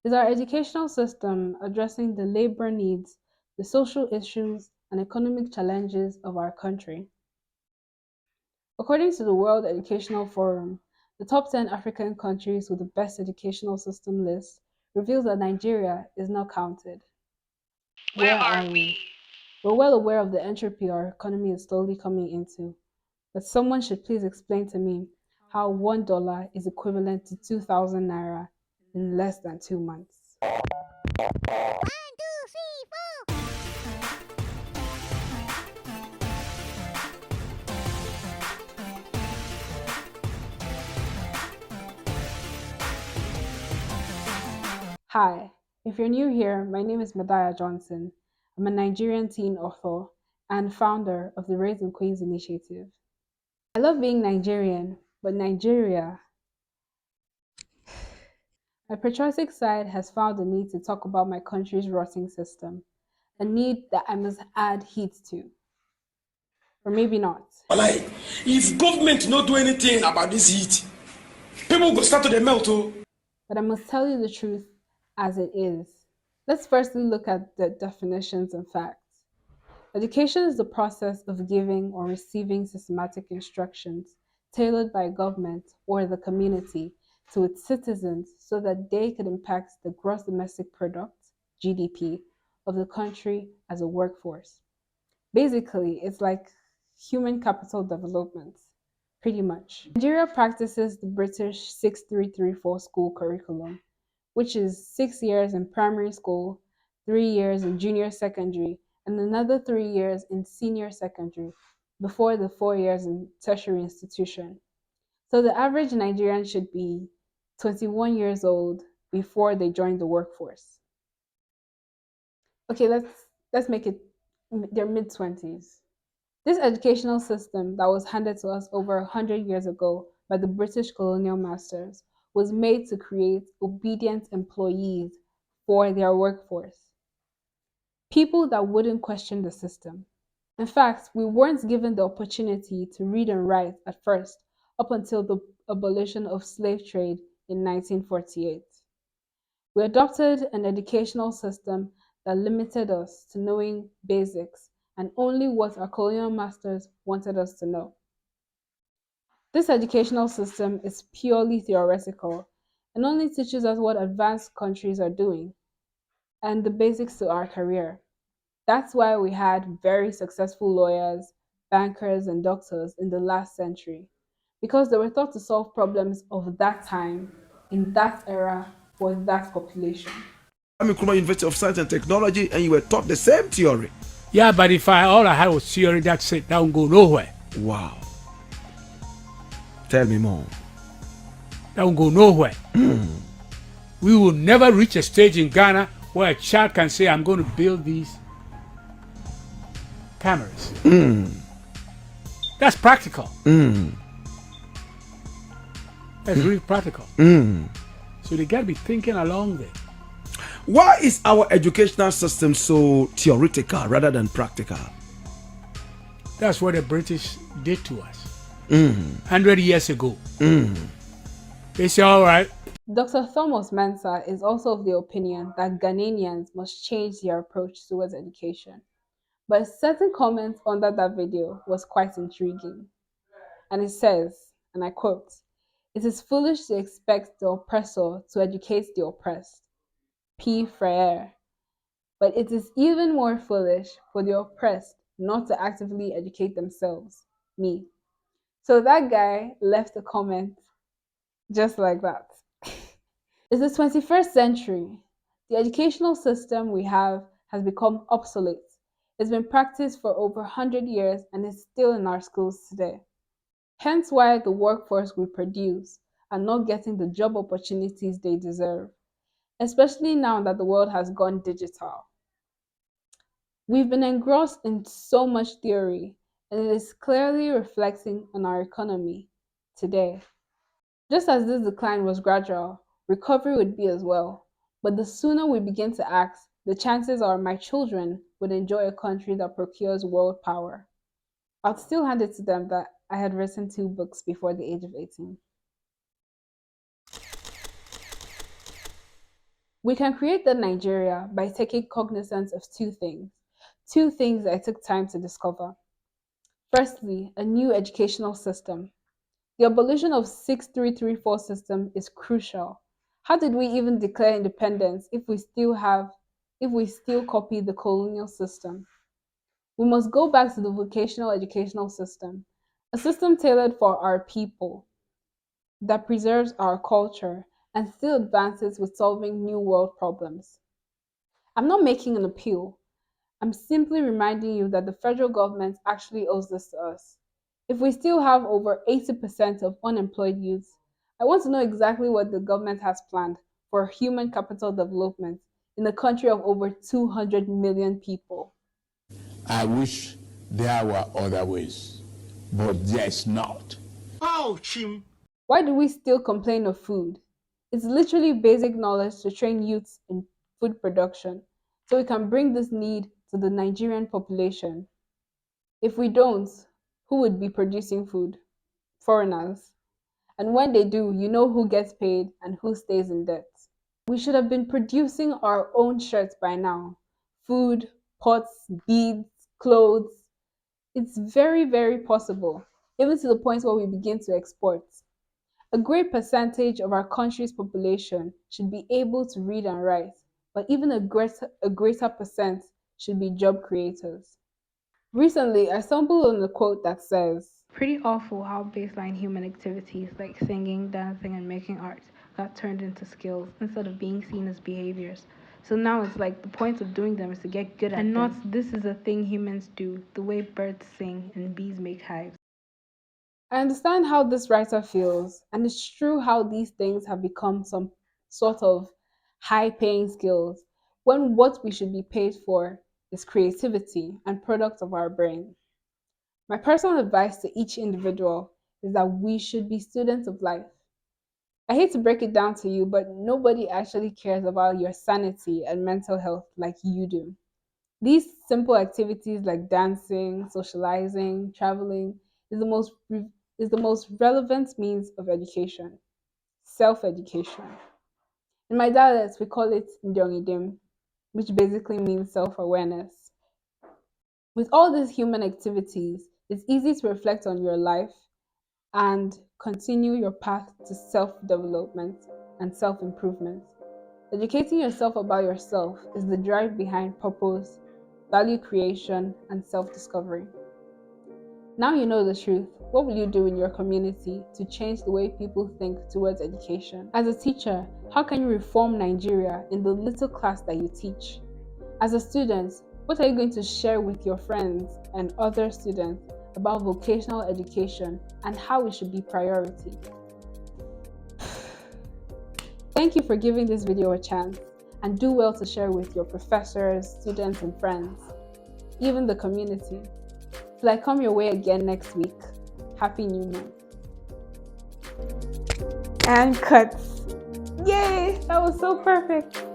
Is our educational system addressing the labor needs, the social issues, and economic challenges of our country? According to the World Educational Forum, the top 10 African countries with the best educational system list reveals that Nigeria is not counted. Where Where are are we? we? We're well aware of the entropy our economy is slowly coming into, but someone should please explain to me how $1 is equivalent to 2,000 naira in less than 2 months. Hi, if you're new here, my name is Medaya Johnson. I'm a Nigerian teen author and founder of the Raising Queens initiative. I love being Nigerian, but Nigeria, my patriotic side has found the need to talk about my country's rotting system, a need that I must add heat to, or maybe not. Like, if government not do anything about this heat, people go start to dey melt oh. But I must tell you the truth as it is. Let's firstly look at the definitions and facts. Education is the process of giving or receiving systematic instructions tailored by government or the community to its citizens so that they could impact the gross domestic product, GDP, of the country as a workforce. Basically, it's like human capital development, pretty much. Nigeria practices the British 6334 school curriculum, which is 6 years in primary school, 3 years in junior secondary, and another 3 years in senior secondary before the 4 years in tertiary institution. So the average Nigerian should be 21 years old before they join the workforce. Okay, let's make it their mid 20s. This educational system that was handed to us over 100 years ago by the British colonial masters was made to create obedient employees for their workforce, people that wouldn't question the system. In fact, we weren't given the opportunity to read and write at first up until the abolition of slave trade in 1948. We adopted an educational system that limited us to knowing basics and only what our colonial masters wanted us to know. This educational system is purely theoretical and only teaches us what advanced countries are doing and the basics to our career. That's why we had very successful lawyers, bankers, and doctors in the last century, because they were thought to solve problems of that time, in that era, for that population. I'm in Kuruma University of Science and Technology, and you were taught the same theory. Yeah, but if I all I had was theory, that's it. That won't go nowhere. Wow. Tell me more. That won't go nowhere. We will never reach a stage in Ghana where a child can say, I'm going to build these cameras. That's practical. That's really practical. So they got to be thinking along there. Why is our educational system so theoretical rather than practical? That's what the British did to us 100 years ago. They say, all right, Dr. Thomas Mensah is also of the opinion that Ghanaians must change their approach towards education. But a certain comment under that video was quite intriguing. And it says, and I quote, "It is foolish to expect the oppressor to educate the oppressed. P. Frere. But it is even more foolish for the oppressed not to actively educate themselves. Me." So that guy left a comment just like that. It's the 21st century. The educational system we have has become obsolete. It's been practiced for over 100 years and is still in our schools today. Hence why the workforce we produce are not getting the job opportunities they deserve, especially now that the world has gone digital. We've been engrossed in so much theory, and it is clearly reflecting on our economy today. Just as this decline was gradual, recovery would be as well. But the sooner we begin to act, the chances are my children would enjoy a country that procures world power. I'd still hand it to them that I had written 2 books before the age of 18. We can create the Nigeria by taking cognizance of two things I took time to discover. Firstly, a new educational system. The abolition of 6334 system is crucial. How did we even declare independence if we still copy the colonial system? We must go back to the vocational educational system, a system tailored for our people that preserves our culture and still advances with solving new world problems. I'm not making an appeal. I'm simply reminding you that the federal government actually owes this to us. If we still have over 80% of unemployed youth, I want to know exactly what the government has planned for human capital development in a country of over 200 million people. I wish there were other ways, but there's not. Why do we still complain of food? It's literally basic knowledge to train youths in food production so we can bring this need to the Nigerian population. If we don't, who would be producing food? Foreigners. And when they do, you know who gets paid and who stays in debt. We should have been producing our own shirts by now. Food, pots, beads, clothes. It's very, very possible, even to the point where we begin to export. A great percentage of our country's population should be able to read and write, but even a greater percent should be job creators. Recently, I stumbled on a quote that says, Pretty awful how baseline human activities like singing, dancing, and making art got turned into skills instead of being seen as behaviors. So now it's like the point of doing them is to get good at and them. Not this is a thing humans do, the way birds sing and bees make hives. I understand how this writer feels, and it's true how these things have become some sort of high paying skills when what we should be paid for is creativity and product of our brain. My personal advice to each individual is that we should be students of life. I hate to break it down to you, but nobody actually cares about your sanity and mental health like you do. These simple activities like dancing, socializing, traveling is the most relevant means of education, self-education. In my dialect, we call it Ndongidim, which basically means self-awareness. With all these human activities, it's easy to reflect on your life and continue your path to self-development and self-improvement. Educating yourself about yourself is the drive behind purpose, value creation, and self discovery. Now you know the truth. What will you do in your community to change the way people think towards education? As a teacher, how can you reform Nigeria in the little class that you teach? As a student, what are you going to share with your friends and other students about vocational education and how it should be priority? Thank you for giving this video a chance, and do well to share with your professors, students, and friends, even the community. Till I come your way again next week, Happy New Month. And cuts. Yay! That was so perfect.